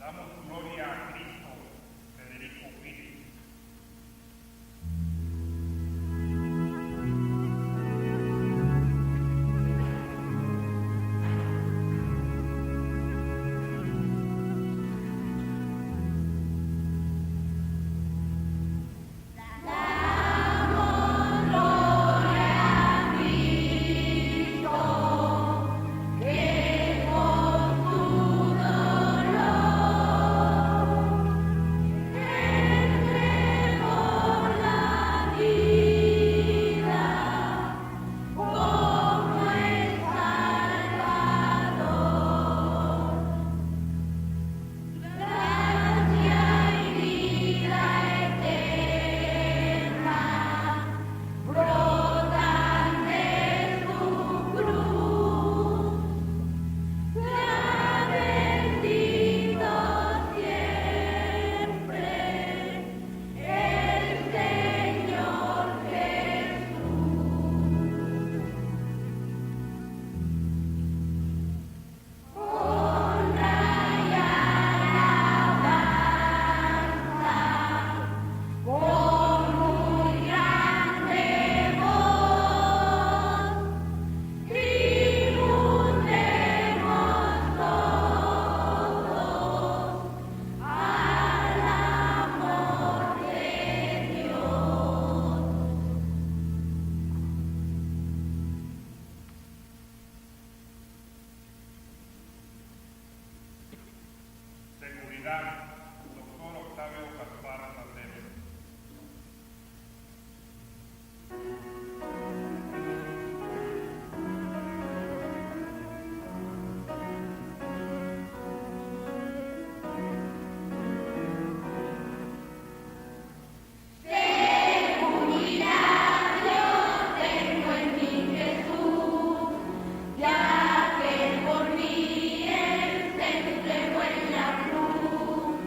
Damos gloria a Cristo, Federico Willis. Seguridad, doctor Octavio Gaspar Valdez. Ya que por mí él se entregó en la cruz.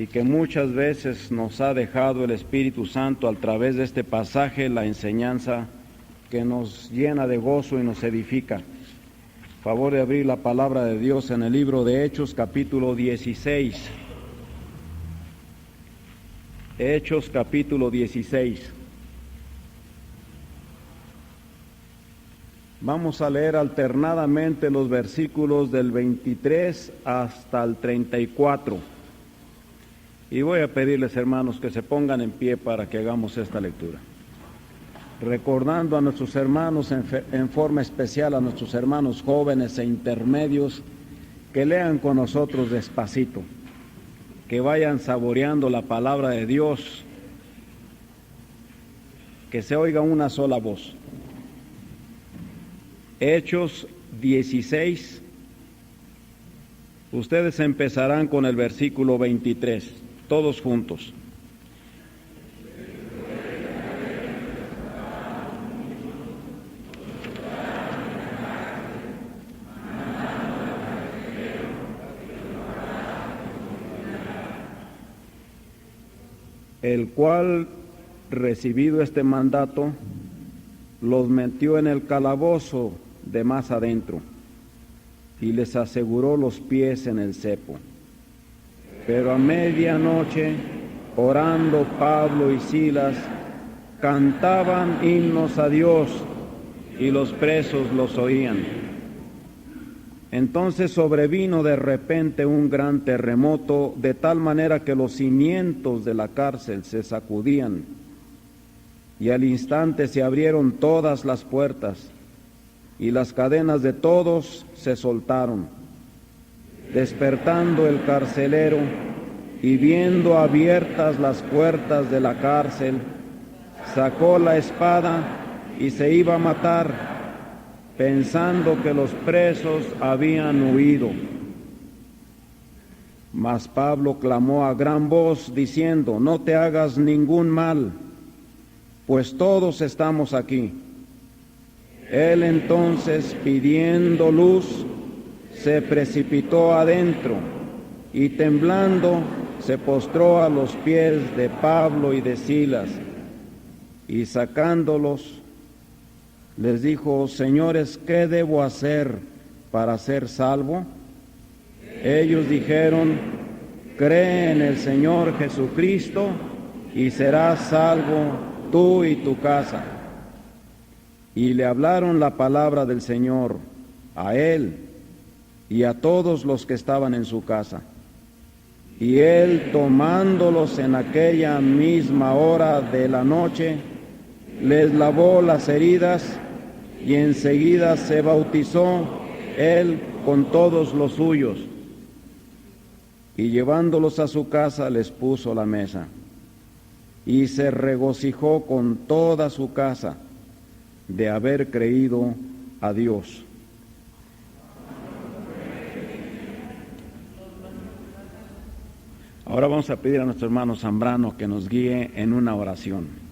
y que muchas veces nos ha dejado el Espíritu Santo a través de este pasaje, la enseñanza que nos llena de gozo y nos edifica. Favor de abrir la palabra de Dios en el libro de Hechos, capítulo 16. Hechos, capítulo 16. Vamos a leer alternadamente los versículos del 23 hasta el 34. Y voy a pedirles, hermanos, que se pongan en pie para que hagamos esta lectura. Recordando a nuestros hermanos, en forma especial a nuestros hermanos jóvenes e intermedios, que lean con nosotros despacito, que vayan saboreando la palabra de Dios, que se oiga una sola voz. Hechos 16, ustedes empezarán con el versículo 23, todos juntos. El cual, recibido este mandato, los metió en el calabozo de más adentro y les aseguró los pies en el cepo. Pero a medianoche, orando Pablo y Silas, cantaban himnos a Dios y los presos los oían. Entonces sobrevino de repente un gran terremoto, de tal manera que los cimientos de la cárcel se sacudían, y al instante se abrieron todas las puertas, y las cadenas de todos se soltaron. Despertando el carcelero, y viendo abiertas las puertas de la cárcel, sacó la espada y se iba a matar, pensando que los presos habían huido. Mas Pablo clamó a gran voz, diciendo: no te hagas ningún mal, pues todos estamos aquí. Él entonces, pidiendo luz, se precipitó adentro y temblando se postró a los pies de Pablo y de Silas, y sacándolos les dijo: señores, ¿qué debo hacer para ser salvo? Ellos dijeron: cree en el Señor Jesucristo y serás salvo tú y tu casa. Y le hablaron la palabra del Señor a él y a todos los que estaban en su casa. Y él, tomándolos en aquella misma hora de la noche, les lavó las heridas, y enseguida se bautizó él con todos los suyos. Y llevándolos a su casa les puso la mesa, y se regocijó con toda su casa de haber creído a Dios. Ahora vamos a pedir a nuestro hermano Zambrano que nos guíe en una oración.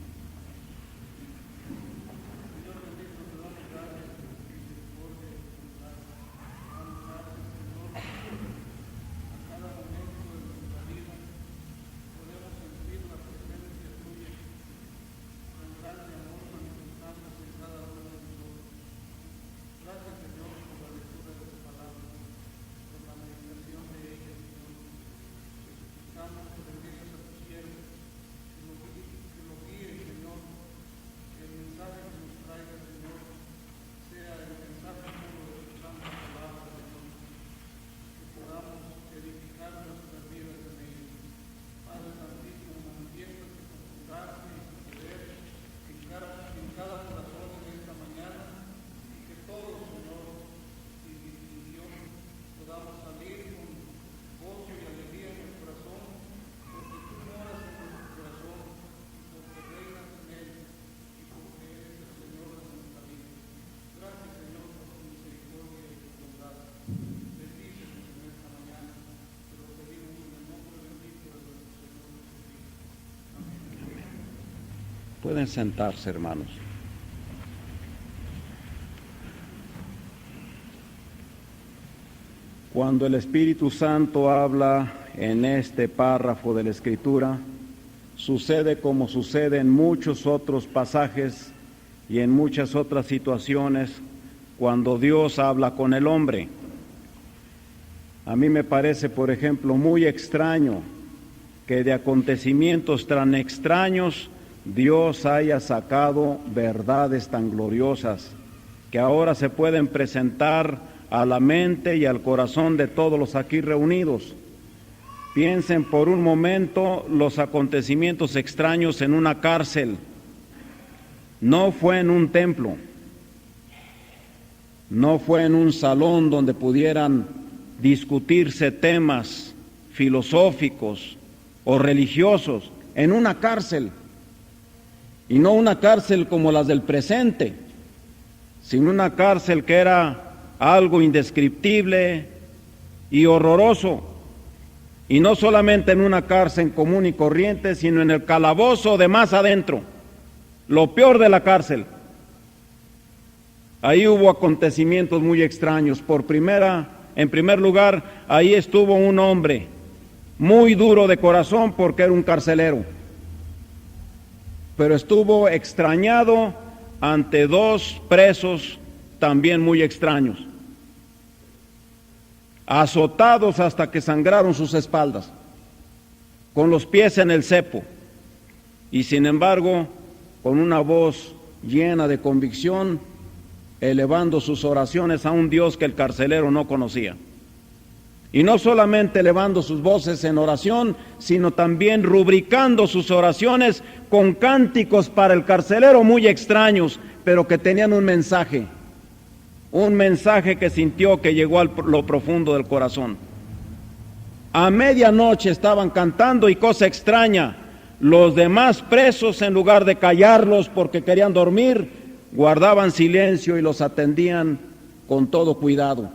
Pueden sentarse, hermanos. Cuando el Espíritu Santo habla en este párrafo de la Escritura sucede como sucede en muchos otros pasajes y en muchas otras situaciones cuando Dios habla con el hombre. A mí me parece, por ejemplo, muy extraño que de acontecimientos tan extraños Dios haya sacado verdades tan gloriosas que ahora se pueden presentar a la mente y al corazón de todos los aquí reunidos. Piensen por un momento los acontecimientos extraños en una cárcel. No fue en un templo, no fue en un salón donde pudieran discutirse temas filosóficos o religiosos, en una cárcel. Y no una cárcel como las del presente, sino una cárcel que era algo indescriptible y horroroso. Y no solamente en una cárcel común y corriente, sino en el calabozo de más adentro, lo peor de la cárcel. Ahí hubo acontecimientos muy extraños. En primer lugar, ahí estuvo un hombre muy duro de corazón porque era un carcelero, pero estuvo extrañado ante dos presos también muy extraños, azotados hasta que sangraron sus espaldas, con los pies en el cepo, y sin embargo, con una voz llena de convicción, elevando sus oraciones a un Dios que el carcelero no conocía. Y no solamente elevando sus voces en oración, sino también rubricando sus oraciones con cánticos para el carcelero muy extraños, pero que tenían un mensaje que sintió que llegó a lo profundo del corazón. A medianoche estaban cantando y cosa extraña, los demás presos, en lugar de callarlos porque querían dormir, guardaban silencio y los atendían con todo cuidado.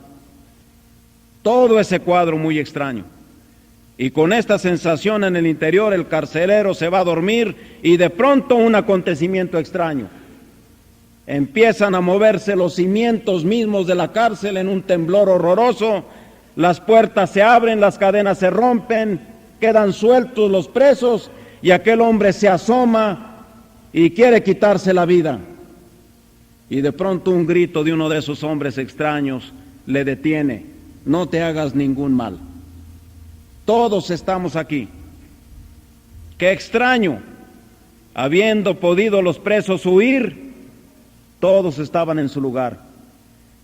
Todo ese cuadro muy extraño. Y con esta sensación en el interior, el carcelero se va a dormir y de pronto un acontecimiento extraño. Empiezan a moverse los cimientos mismos de la cárcel en un temblor horroroso, las puertas se abren, las cadenas se rompen, quedan sueltos los presos y aquel hombre se asoma y quiere quitarse la vida. Y de pronto un grito de uno de esos hombres extraños le detiene: no te hagas ningún mal. Todos estamos aquí. Qué extraño, habiendo podido los presos huir, todos estaban en su lugar.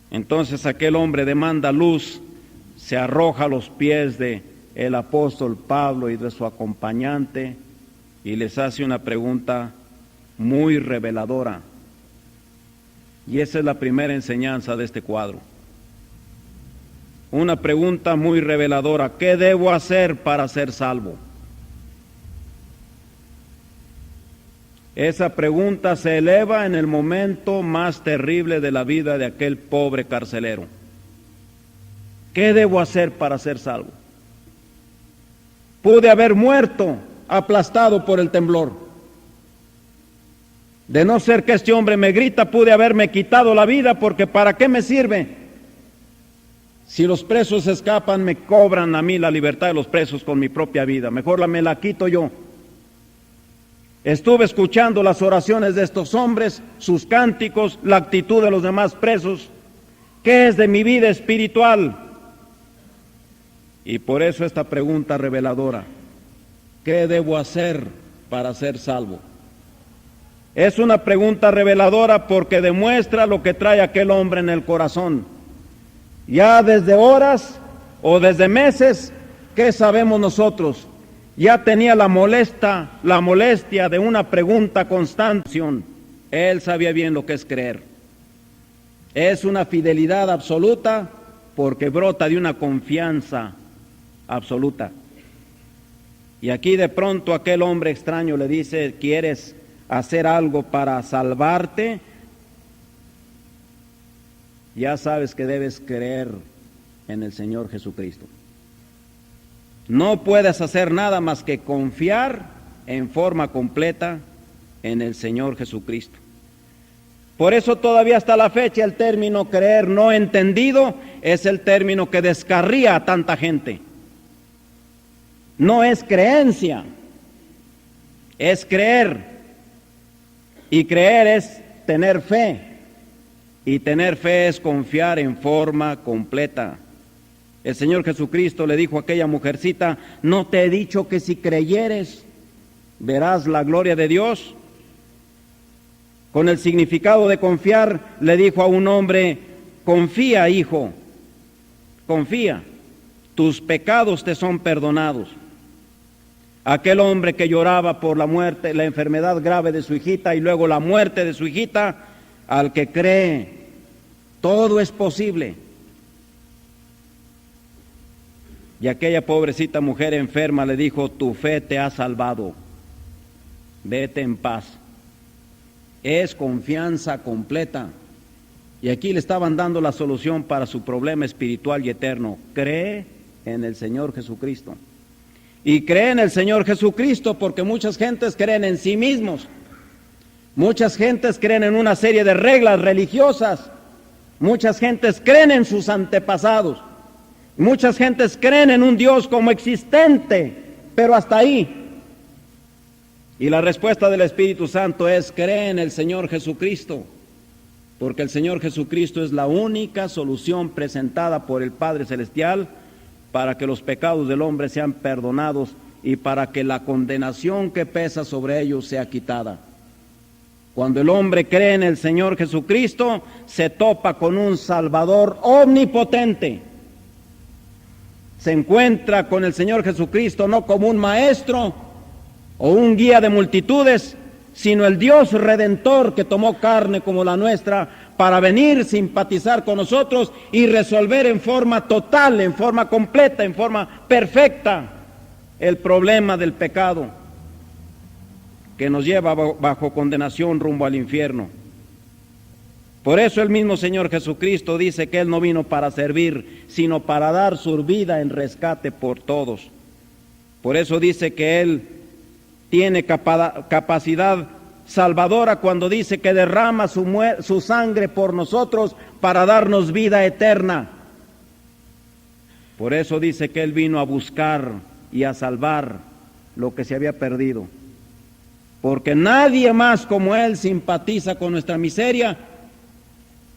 Entonces aquel hombre demanda luz, se arroja a los pies de el apóstol Pablo y de su acompañante y les hace una pregunta muy reveladora. Y esa es la primera enseñanza de este cuadro. Una pregunta muy reveladora: ¿qué debo hacer para ser salvo? Esa pregunta se eleva en el momento más terrible de la vida de aquel pobre carcelero. ¿Qué debo hacer para ser salvo? Pude haber muerto aplastado por el temblor. De no ser que este hombre me grita, pude haberme quitado la vida, porque ¿para qué me sirve? Si los presos escapan, me cobran a mí la libertad de los presos con mi propia vida. Mejor me la quito yo. Estuve escuchando las oraciones de estos hombres, sus cánticos, la actitud de los demás presos. ¿Qué es de mi vida espiritual? Y por eso esta pregunta reveladora: ¿qué debo hacer para ser salvo? Es una pregunta reveladora porque demuestra lo que trae aquel hombre en el corazón. Ya desde horas o desde meses, ¿qué sabemos nosotros? Ya tenía la molestia de una pregunta constante. Él sabía bien lo que es creer. Es una fidelidad absoluta porque brota de una confianza absoluta. Y aquí de pronto aquel hombre extraño le dice: ¿quieres hacer algo para salvarte? Ya sabes que debes creer en el Señor Jesucristo. No puedes hacer nada más que confiar en forma completa en el Señor Jesucristo. Por eso todavía hasta la fecha el término creer no entendido es el término que descarría a tanta gente. no es creencia, es creer. Y creer es tener fe. Y tener fe es confiar en forma completa. El Señor Jesucristo le dijo a aquella mujercita: ¿no te he dicho que si creyeres verás la gloria de Dios? Con el significado de confiar, le dijo a un hombre: confía, hijo, confía, tus pecados te son perdonados. Aquel hombre que lloraba por la muerte, la enfermedad grave de su hijita y luego la muerte de su hijita, al que cree, todo es posible. Y aquella pobrecita mujer enferma le dijo: tu fe te ha salvado, vete en paz. Es confianza completa. Y aquí le estaban dando la solución para su problema espiritual y eterno. Cree en el Señor Jesucristo. Y cree en el Señor Jesucristo porque muchas gentes creen en sí mismos. Muchas gentes creen en una serie de reglas religiosas. Muchas gentes creen en sus antepasados. Muchas gentes creen en un Dios como existente, pero hasta ahí. Y la respuesta del Espíritu Santo es: cree en el Señor Jesucristo, porque el Señor Jesucristo es la única solución presentada por el Padre Celestial para que los pecados del hombre sean perdonados y para que la condenación que pesa sobre ellos sea quitada. Cuando el hombre cree en el Señor Jesucristo, se topa con un Salvador omnipotente. Se encuentra con el Señor Jesucristo no como un maestro o un guía de multitudes, sino el Dios Redentor que tomó carne como la nuestra para venir, simpatizar con nosotros y resolver en forma total, en forma completa, en forma perfecta el problema del pecado que nos lleva bajo condenación rumbo al infierno. Por eso el mismo Señor Jesucristo dice que Él no vino para servir, sino para dar su vida en rescate por todos. Por eso dice que Él tiene capacidad salvadora cuando dice que derrama su sangre por nosotros para darnos vida eterna. Por eso dice que Él vino a buscar y a salvar lo que se había perdido. Porque nadie más como Él simpatiza con nuestra miseria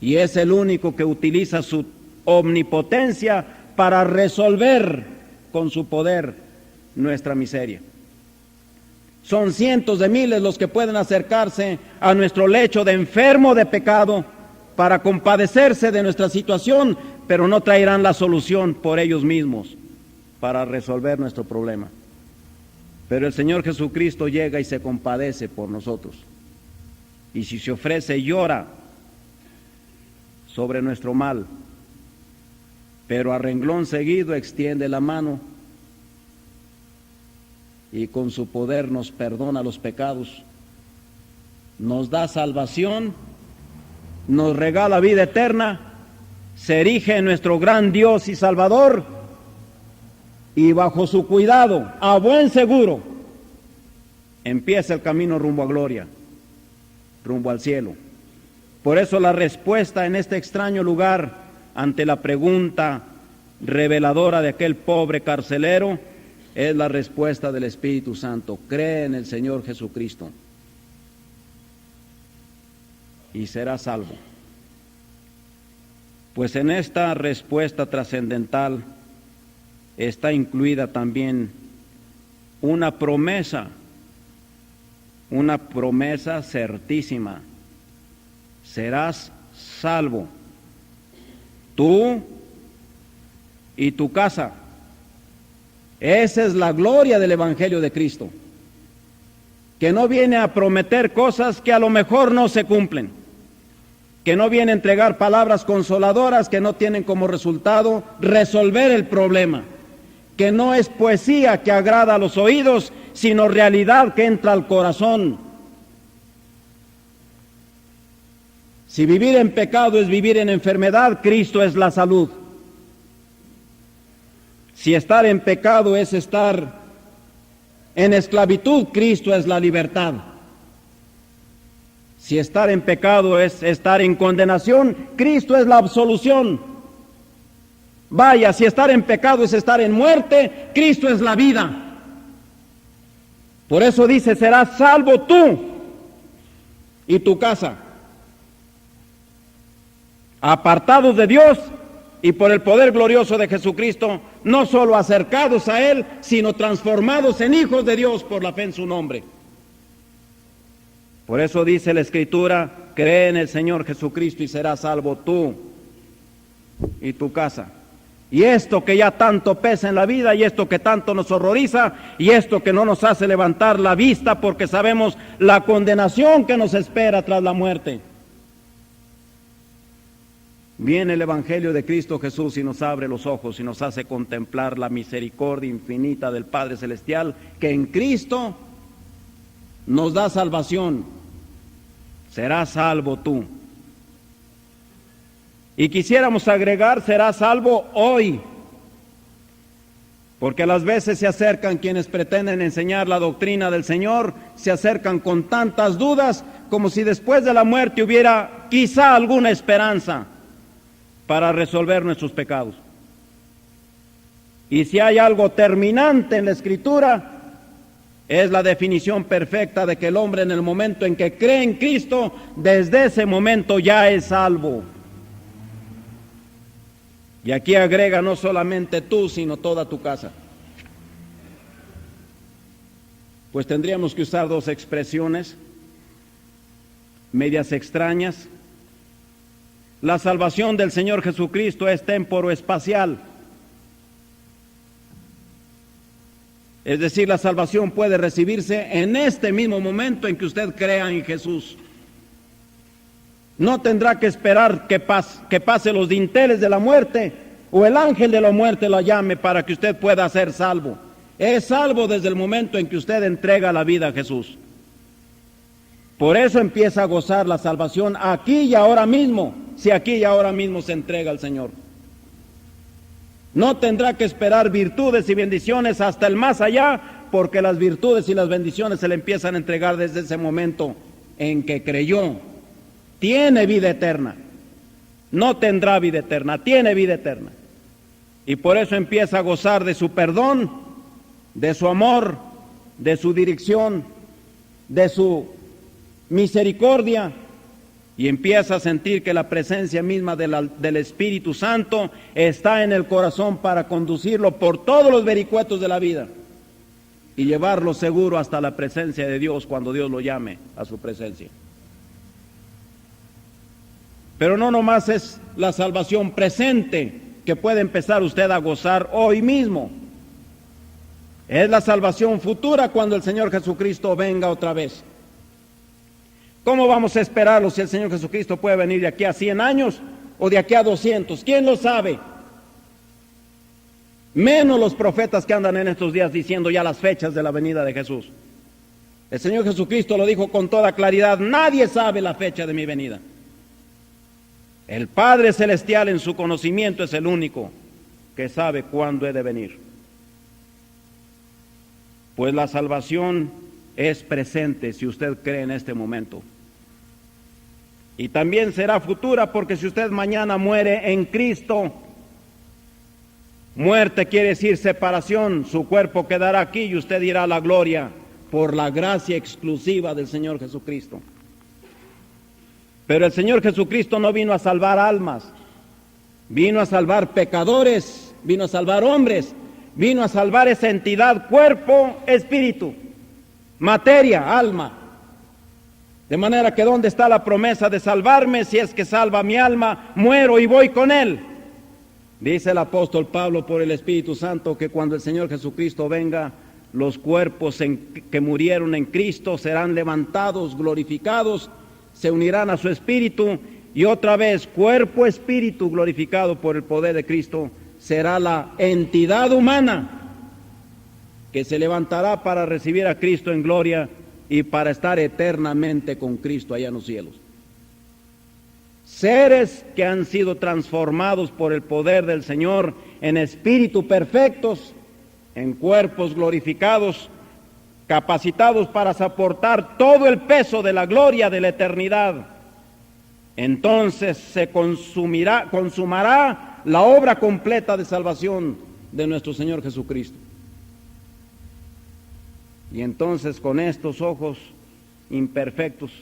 y es el único que utiliza su omnipotencia para resolver con su poder nuestra miseria. Son cientos de miles los que pueden acercarse a nuestro lecho de enfermo de pecado para compadecerse de nuestra situación, pero no traerán la solución por ellos mismos para resolver nuestro problema. Pero el Señor Jesucristo llega y se compadece por nosotros. Y si se ofrece, llora sobre nuestro mal, pero a renglón seguido extiende la mano y con su poder nos perdona los pecados, nos da salvación, nos regala vida eterna, se erige en nuestro gran Dios y Salvador, y bajo su cuidado, a buen seguro, empieza el camino rumbo a gloria, rumbo al cielo. Por eso la respuesta en este extraño lugar ante la pregunta reveladora de aquel pobre carcelero es la respuesta del Espíritu Santo: cree en el Señor Jesucristo y serás salvo. Pues en esta respuesta trascendental está incluida también una promesa certísima: serás salvo, tú y tu casa. Esa es la gloria del Evangelio de Cristo, que no viene a prometer cosas que a lo mejor no se cumplen, que no viene a entregar palabras consoladoras que no tienen como resultado resolver el problema, que no es poesía que agrada a los oídos, sino realidad que entra al corazón. Si vivir en pecado es vivir en enfermedad, Cristo es la salud. Si estar en pecado es estar en esclavitud, Cristo es la libertad. Si estar en pecado es estar en condenación, Cristo es la absolución. Vaya, si estar en pecado es estar en muerte, Cristo es la vida. Por eso dice, serás salvo tú y tu casa, apartados de Dios y por el poder glorioso de Jesucristo, no solo acercados a Él, sino transformados en hijos de Dios por la fe en su nombre. Por eso dice la Escritura, cree en el Señor Jesucristo y serás salvo tú y tu casa. Y esto que ya tanto pesa en la vida, y esto que tanto nos horroriza, y esto que no nos hace levantar la vista porque sabemos la condenación que nos espera tras la muerte. Viene el Evangelio de Cristo Jesús y nos abre los ojos y nos hace contemplar la misericordia infinita del Padre Celestial, que en Cristo nos da salvación. Serás salvo tú. Y quisiéramos agregar, serás salvo hoy, porque a las veces se acercan quienes pretenden enseñar la doctrina del Señor, se acercan con tantas dudas, como si después de la muerte hubiera quizá alguna esperanza para resolver nuestros pecados. Y si hay algo terminante en la Escritura, es la definición perfecta de que el hombre, en el momento en que cree en Cristo, desde ese momento ya es salvo. Y aquí agrega, no solamente tú, sino toda tu casa. Pues tendríamos que usar dos expresiones medias extrañas. La salvación del Señor Jesucristo es temporoespacial. Es decir, la salvación puede recibirse en este mismo momento en que usted crea en Jesús. No tendrá que esperar que pase los dinteles de la muerte o el ángel de la muerte lo llame para que usted pueda ser salvo. Es salvo desde el momento en que usted entrega la vida a Jesús. Por eso empieza a gozar la salvación aquí y ahora mismo, si aquí y ahora mismo se entrega al Señor. No tendrá que esperar virtudes y bendiciones hasta el más allá, porque las virtudes y las bendiciones se le empiezan a entregar desde ese momento en que creyó. Tiene vida eterna. No tendrá vida eterna, tiene vida eterna. Y por eso empieza a gozar de su perdón, de su amor, de su dirección, de su misericordia, y empieza a sentir que la presencia misma del Espíritu Santo está en el corazón para conducirlo por todos los vericuetos de la vida y llevarlo seguro hasta la presencia de Dios cuando Dios lo llame a su presencia. Pero no nomás es la salvación presente que puede empezar usted a gozar hoy mismo. Es la salvación futura cuando el Señor Jesucristo venga otra vez. ¿Cómo vamos a esperarlo si el Señor Jesucristo puede venir de aquí a 100 años o de aquí a 200? ¿Quién lo sabe? Menos los profetas que andan en estos días diciendo ya las fechas de la venida de Jesús. El Señor Jesucristo lo dijo con toda claridad: nadie sabe la fecha de mi venida. El Padre Celestial en su conocimiento es el único que sabe cuándo he de venir. Pues la salvación es presente si usted cree en este momento. Y también será futura, porque si usted mañana muere en Cristo, muerte quiere decir separación, su cuerpo quedará aquí y usted irá a la gloria por la gracia exclusiva del Señor Jesucristo. Pero el Señor Jesucristo no vino a salvar almas, vino a salvar pecadores, vino a salvar hombres, vino a salvar esa entidad, cuerpo, espíritu, materia, alma. De manera que ¿dónde está la promesa de salvarme? Si es que salva mi alma, muero y voy con Él. Dice el apóstol Pablo por el Espíritu Santo que cuando el Señor Jesucristo venga, los cuerpos que murieron en Cristo serán levantados, glorificados, se unirán a su espíritu y otra vez cuerpo, espíritu glorificado por el poder de Cristo será la entidad humana que se levantará para recibir a Cristo en gloria y para estar eternamente con Cristo allá en los cielos. Seres que han sido transformados por el poder del Señor en espíritu perfectos, en cuerpos glorificados, capacitados para soportar todo el peso de la gloria de la eternidad. Entonces se consumará la obra completa de salvación de nuestro Señor Jesucristo. Y entonces con estos ojos imperfectos,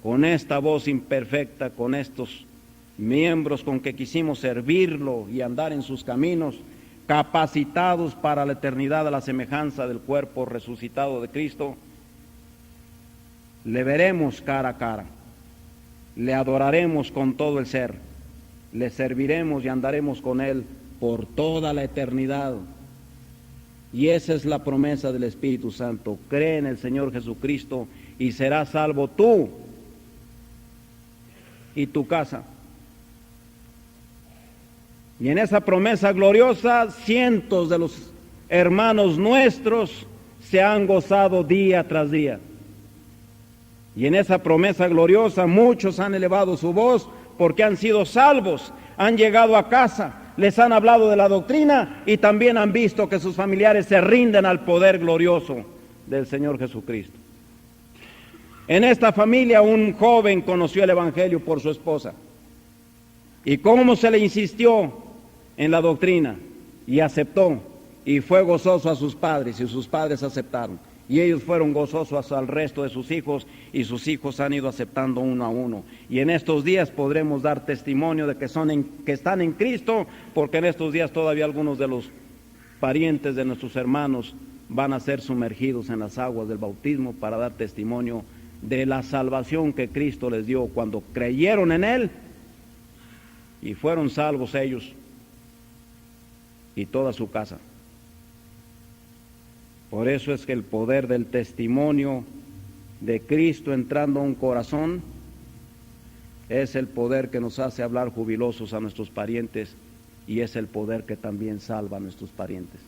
con esta voz imperfecta, con estos miembros con que quisimos servirlo y andar en sus caminos, capacitados para la eternidad a la semejanza del cuerpo resucitado de Cristo, le veremos cara a cara, le adoraremos con todo el ser, le serviremos y andaremos con Él por toda la eternidad. Y esa es la promesa del Espíritu Santo. Cree en el Señor Jesucristo y serás salvo tú y tu casa. Y en esa promesa gloriosa, cientos de los hermanos nuestros se han gozado día tras día. Y en esa promesa gloriosa muchos han elevado su voz porque han sido salvos, han llegado a casa, les han hablado de la doctrina y también han visto que sus familiares se rinden al poder glorioso del Señor Jesucristo. En esta familia un joven conoció el Evangelio por su esposa. Y cómo se le insistió en la doctrina y aceptó y fue gozoso a sus padres y sus padres aceptaron. Y ellos fueron gozosos al resto de sus hijos y sus hijos han ido aceptando uno a uno. Y en estos días podremos dar testimonio de que están en Cristo, porque en estos días todavía algunos de los parientes de nuestros hermanos van a ser sumergidos en las aguas del bautismo para dar testimonio de la salvación que Cristo les dio cuando creyeron en Él y fueron salvos ellos y toda su casa. Por eso es que el poder del testimonio de Cristo entrando a un corazón es el poder que nos hace hablar jubilosos a nuestros parientes y es el poder que también salva a nuestros parientes.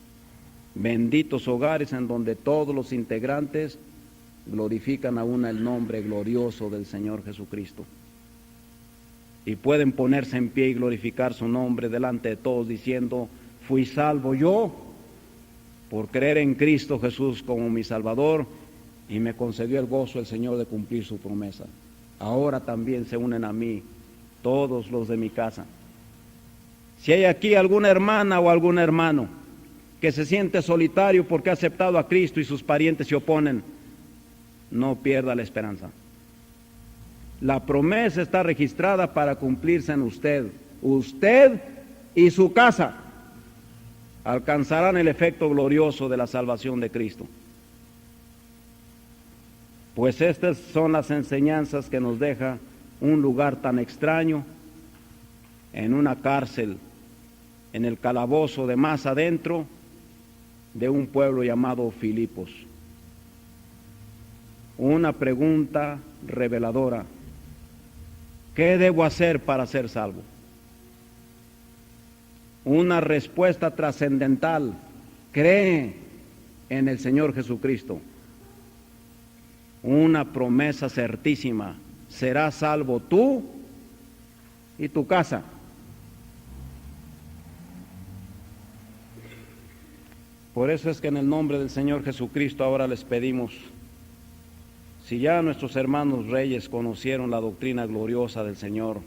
Benditos hogares en donde todos los integrantes glorifican aún el nombre glorioso del Señor Jesucristo. Y pueden ponerse en pie y glorificar su nombre delante de todos diciendo, fui salvo yo por creer en Cristo Jesús como mi Salvador y me concedió el gozo el Señor de cumplir su promesa. Ahora también se unen a mí todos los de mi casa. Si hay aquí alguna hermana o algún hermano que se siente solitario porque ha aceptado a Cristo y sus parientes se oponen, no pierda la esperanza. La promesa está registrada para cumplirse en usted. Usted y su casa alcanzarán el efecto glorioso de la salvación de Cristo. Pues estas son las enseñanzas que nos deja un lugar tan extraño, en una cárcel, en el calabozo de más adentro de un pueblo llamado Filipos. Una pregunta reveladora: ¿qué debo hacer para ser salvo? Una respuesta trascendental: cree en el Señor Jesucristo. Una promesa certísima: serás salvo tú y tu casa. Por eso es que en el nombre del Señor Jesucristo ahora les pedimos, si ya nuestros hermanos reyes conocieron la doctrina gloriosa del Señor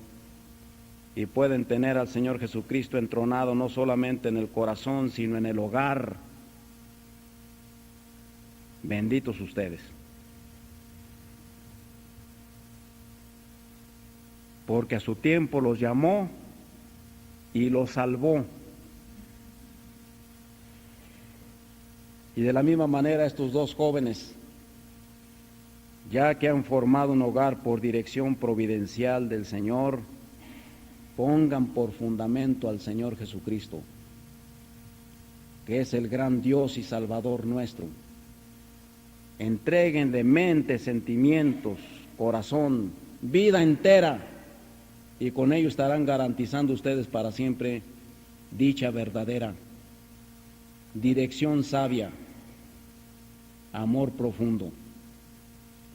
y pueden tener al Señor Jesucristo entronado no solamente en el corazón, sino en el hogar, benditos ustedes. Porque a su tiempo los llamó y los salvó. Y de la misma manera estos dos jóvenes, ya que han formado un hogar por dirección providencial del Señor, pongan por fundamento al Señor Jesucristo, que es el gran Dios y Salvador nuestro. Entreguen de mente, sentimientos, corazón, vida entera, y con ello estarán garantizando ustedes para siempre dicha verdadera, dirección sabia, amor profundo,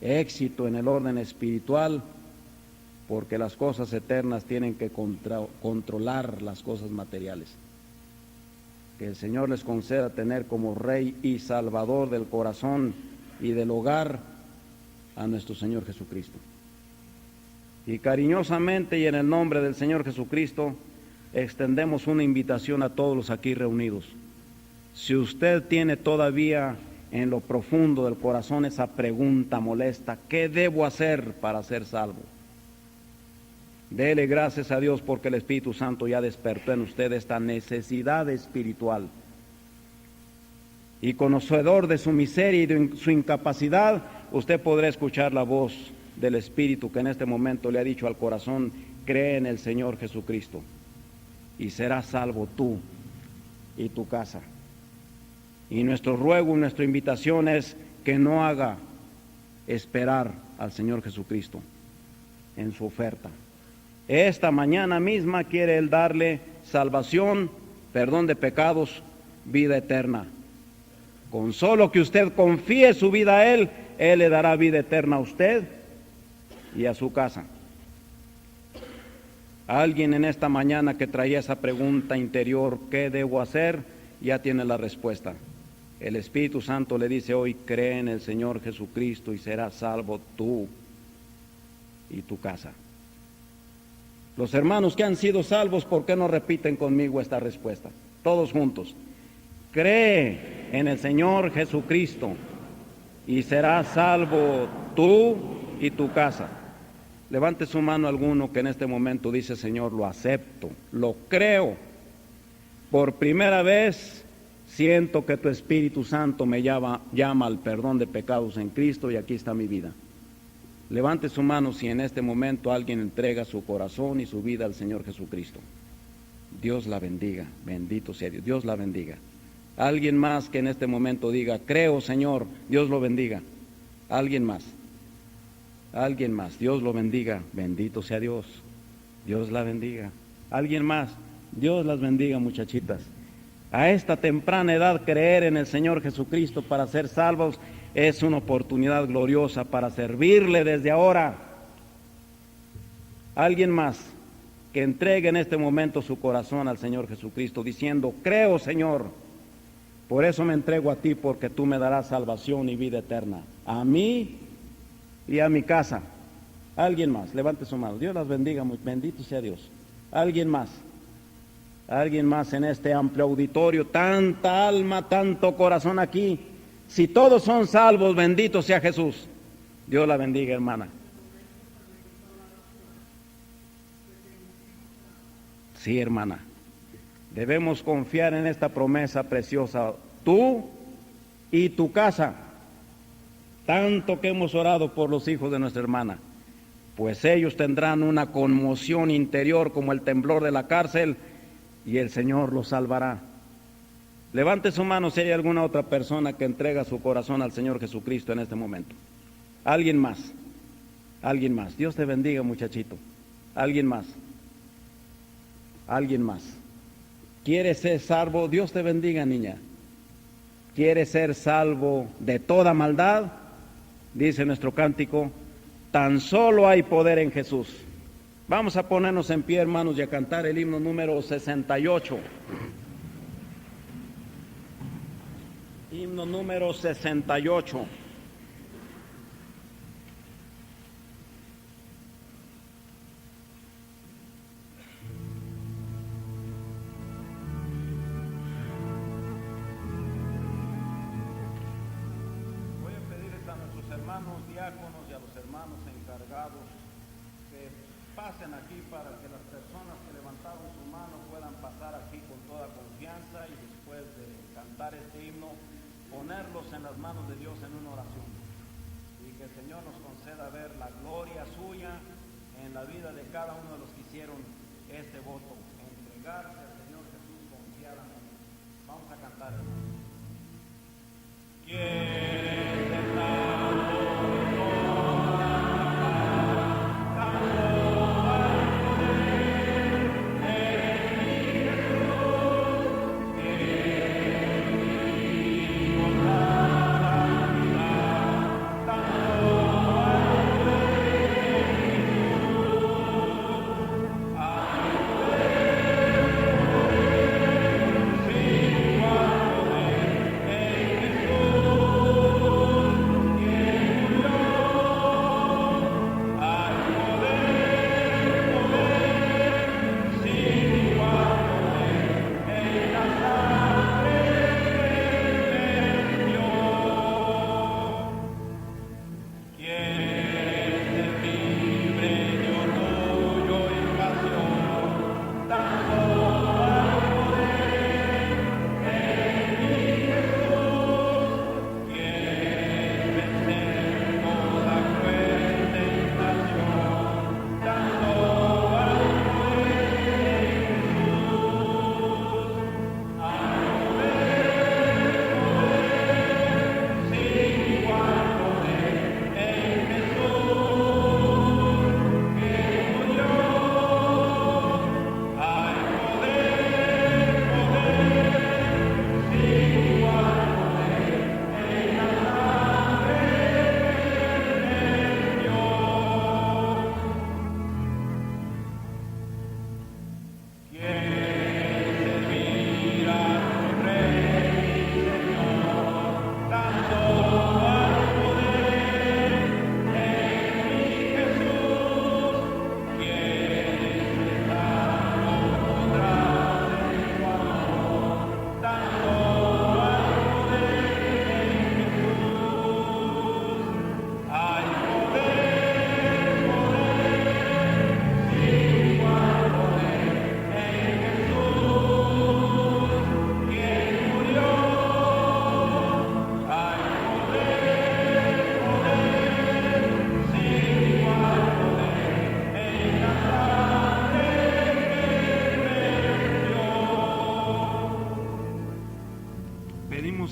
éxito en el orden espiritual, porque las cosas eternas tienen que controlar las cosas materiales. Que el Señor les conceda tener como Rey y Salvador del corazón y del hogar a nuestro Señor Jesucristo. Y cariñosamente y en el nombre del Señor Jesucristo extendemos una invitación a todos los aquí reunidos. Si usted tiene todavía en lo profundo del corazón esa pregunta molesta: ¿qué debo hacer para ser salvo? Dele gracias a Dios porque el Espíritu Santo ya despertó en usted esta necesidad espiritual. Y conocedor de su miseria y de su incapacidad, usted podrá escuchar la voz del Espíritu que en este momento le ha dicho al corazón: cree en el Señor Jesucristo y serás salvo tú y tu casa. Y nuestro ruego y nuestra invitación es que no haga esperar al Señor Jesucristo en su oferta. Esta mañana misma quiere Él darle salvación, perdón de pecados, vida eterna. Con solo que usted confíe su vida a Él, Él le dará vida eterna a usted y a su casa. Alguien en esta mañana que traía esa pregunta interior: ¿qué debo hacer?, ya tiene la respuesta. El Espíritu Santo le dice hoy: cree en el Señor Jesucristo y serás salvo tú y tu casa. Los hermanos que han sido salvos, ¿por qué no repiten conmigo esta respuesta? Todos juntos. Cree en el Señor Jesucristo y serás salvo tú y tu casa. Levante su mano alguno que en este momento dice: Señor, lo acepto, lo creo. Por primera vez siento que tu Espíritu Santo me llama al perdón de pecados en Cristo y aquí está mi vida. Levante su mano si en este momento alguien entrega su corazón y su vida al Señor Jesucristo. Dios la bendiga, bendito sea Dios, Dios la bendiga. Alguien más que en este momento diga: creo, Señor, Dios lo bendiga. Alguien más, Dios lo bendiga, bendito sea Dios, Dios la bendiga. Alguien más, Dios las bendiga, muchachitas. A esta temprana edad, creer en el Señor Jesucristo para ser salvos es una oportunidad gloriosa para servirle desde ahora. Alguien más que entregue en este momento su corazón al Señor Jesucristo diciendo: creo, Señor, por eso me entrego a ti, porque tú me darás salvación y vida eterna, a mí y a mi casa. Alguien más, levante su mano. Dios las bendiga, muy bendito sea Dios. Alguien más en este amplio auditorio, tanta alma, tanto corazón aquí. Si todos son salvos, bendito sea Jesús. Dios la bendiga, hermana. Sí, hermana. Debemos confiar en esta promesa preciosa. Tú y tu casa. Tanto que hemos orado por los hijos de nuestra hermana. Pues ellos tendrán una conmoción interior como el temblor de la cárcel y el Señor los salvará. Levante su mano si hay alguna otra persona que entrega su corazón al Señor Jesucristo en este momento. Alguien más. Dios te bendiga, muchachito. Alguien más. ¿Quieres ser salvo? Dios te bendiga, niña. ¿Quieres ser salvo de toda maldad? Dice nuestro cántico: tan solo hay poder en Jesús. Vamos a ponernos en pie, hermanos, y a cantar el himno número 68. Himno número 68. Voy a pedirles a nuestros hermanos diáconos y a los hermanos encargados que pasen aquí para que las personas que levantaron su mano puedan pasar aquí con toda confianza y después de cantar este himno, ponerlos en las manos de Dios en una oración, y que el Señor nos conceda ver la gloria suya en la vida de cada uno de los que hicieron este voto, entregarse al Señor Jesús confiadamente. Vamos a cantar, hermanos.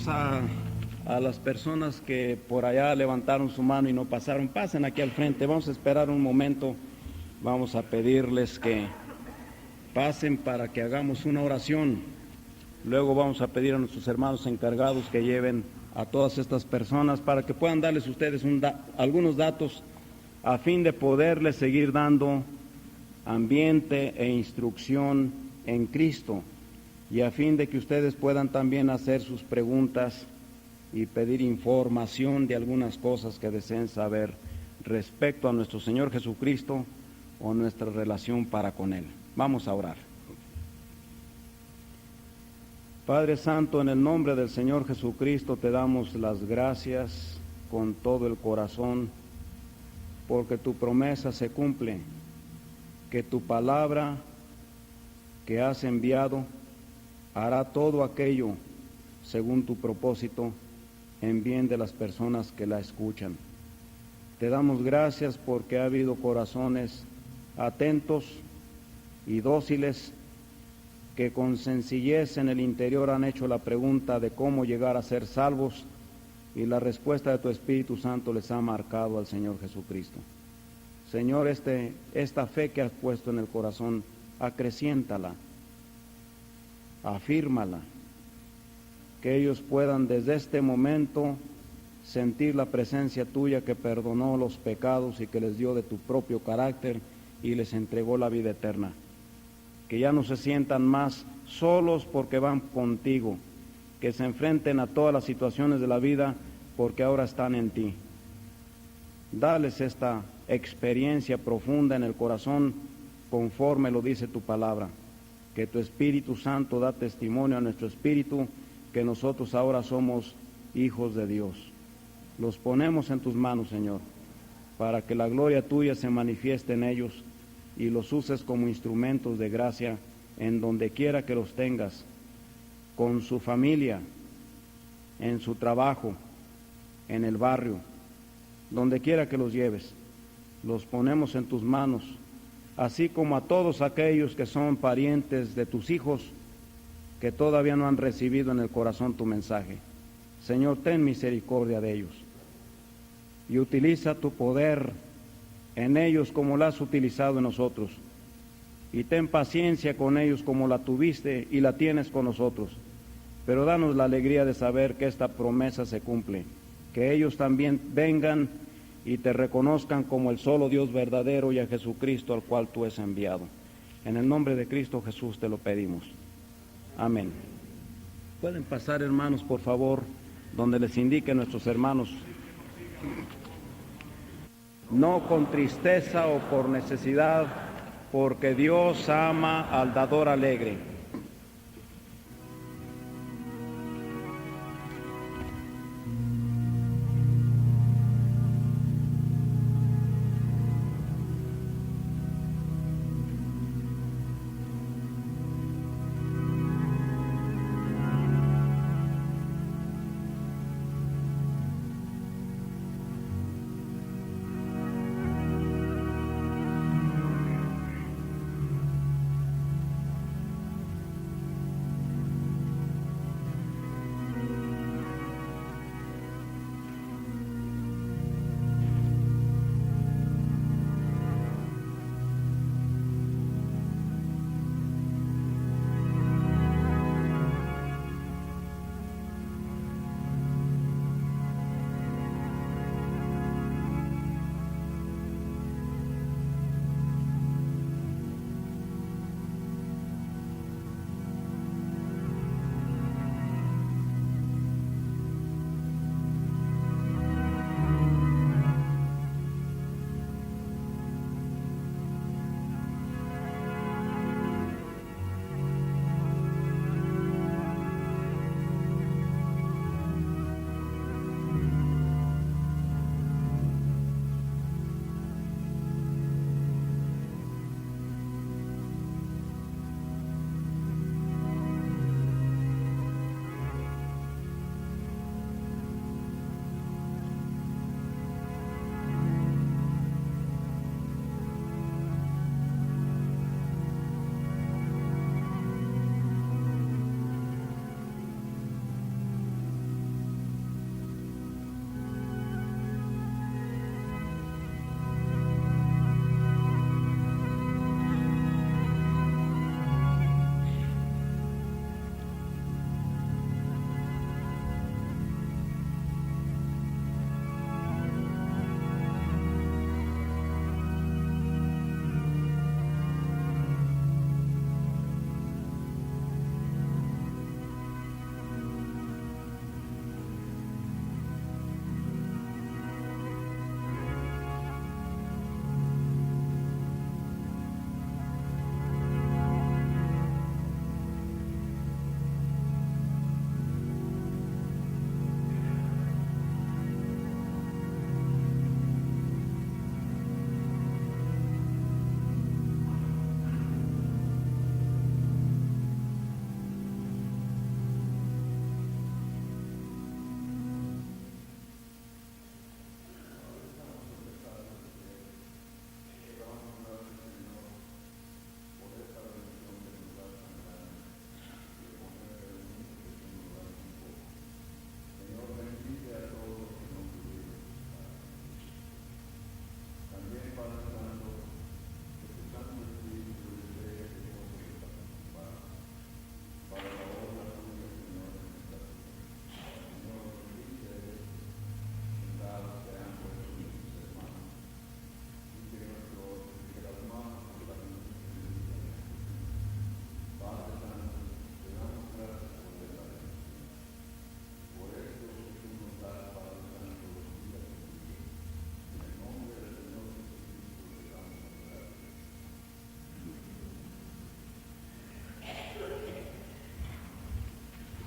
pedimos a las personas que por allá levantaron su mano y no pasaron, pasen aquí al frente. Vamos a esperar un momento, vamos a pedirles que pasen para que hagamos una oración. Luego vamos a pedir a nuestros hermanos encargados que lleven a todas estas personas para que puedan darles ustedes algunos datos a fin de poderles seguir dando ambiente e instrucción en Cristo, y a fin de que ustedes puedan también hacer sus preguntas y pedir información de algunas cosas que deseen saber respecto a nuestro Señor Jesucristo o nuestra relación para con Él. Vamos a orar. Padre Santo, en el nombre del Señor Jesucristo te damos las gracias con todo el corazón, porque tu promesa se cumple, que tu palabra que has enviado hará todo aquello según tu propósito en bien de las personas que la escuchan. Te damos gracias porque ha habido corazones atentos y dóciles que con sencillez en el interior han hecho la pregunta de cómo llegar a ser salvos, y la respuesta de tu Espíritu Santo les ha marcado al Señor Jesucristo. Señor, esta fe que has puesto en el corazón, acreciéntala, afírmala, que ellos puedan desde este momento sentir la presencia tuya que perdonó los pecados y que les dio de tu propio carácter y les entregó la vida eterna. Que ya no se sientan más solos porque van contigo, que se enfrenten a todas las situaciones de la vida porque ahora están en ti. Dales esta experiencia profunda en el corazón conforme lo dice tu palabra, que tu Espíritu Santo da testimonio a nuestro espíritu que nosotros ahora somos hijos de Dios. Los ponemos en tus manos, Señor, para que la gloria tuya se manifieste en ellos y los uses como instrumentos de gracia en donde quiera que los tengas, con su familia, en su trabajo, en el barrio, donde quiera que los lleves. Los ponemos en tus manos, así como a todos aquellos que son parientes de tus hijos que todavía no han recibido en el corazón tu mensaje. Señor, ten misericordia de ellos y utiliza tu poder en ellos como la has utilizado en nosotros, y ten paciencia con ellos como la tuviste y la tienes con nosotros, pero danos la alegría de saber que esta promesa se cumple, que ellos también vengan y te reconozcan como el solo Dios verdadero y a Jesucristo al cual tú has enviado. En el nombre de Cristo Jesús te lo pedimos. Amén. Pueden pasar, hermanos, por favor, donde les indiquen nuestros hermanos. No con tristeza o por necesidad, porque Dios ama al dador alegre.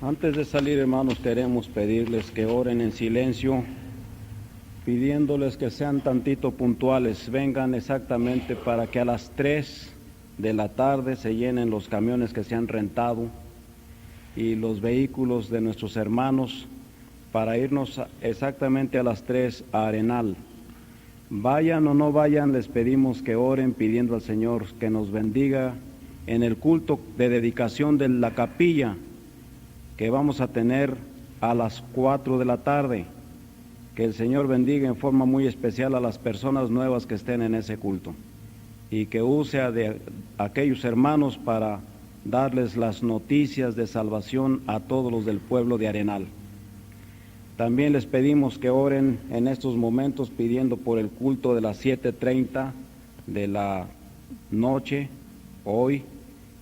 Antes de salir, hermanos, queremos pedirles que oren en silencio, pidiéndoles que sean tantito puntuales, vengan exactamente para que a las 3 de la tarde se llenen los camiones que se han rentado y los vehículos de nuestros hermanos para irnos exactamente a las 3 a Arenal. Vayan o no vayan, les pedimos que oren pidiendo al Señor que nos bendiga en el culto de dedicación de la capilla que vamos a tener a las 4 de la tarde. Que el Señor bendiga en forma muy especial a las personas nuevas que estén en ese culto y que use a aquellos hermanos para darles las noticias de salvación a todos los del pueblo de Arenal. También les pedimos que oren en estos momentos pidiendo por el culto de las 7:30 de la noche, hoy,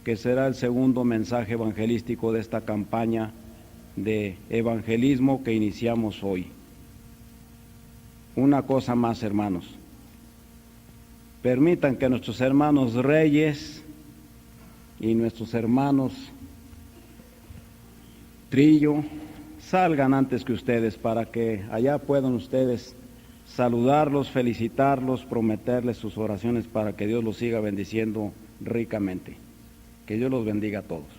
que será el segundo mensaje evangelístico de esta campaña de evangelismo que iniciamos hoy. Una cosa más, hermanos. Permitan que nuestros hermanos Reyes y nuestros hermanos Trillo salgan antes que ustedes para que allá puedan ustedes saludarlos, felicitarlos, prometerles sus oraciones para que Dios los siga bendiciendo ricamente. Que Dios los bendiga a todos.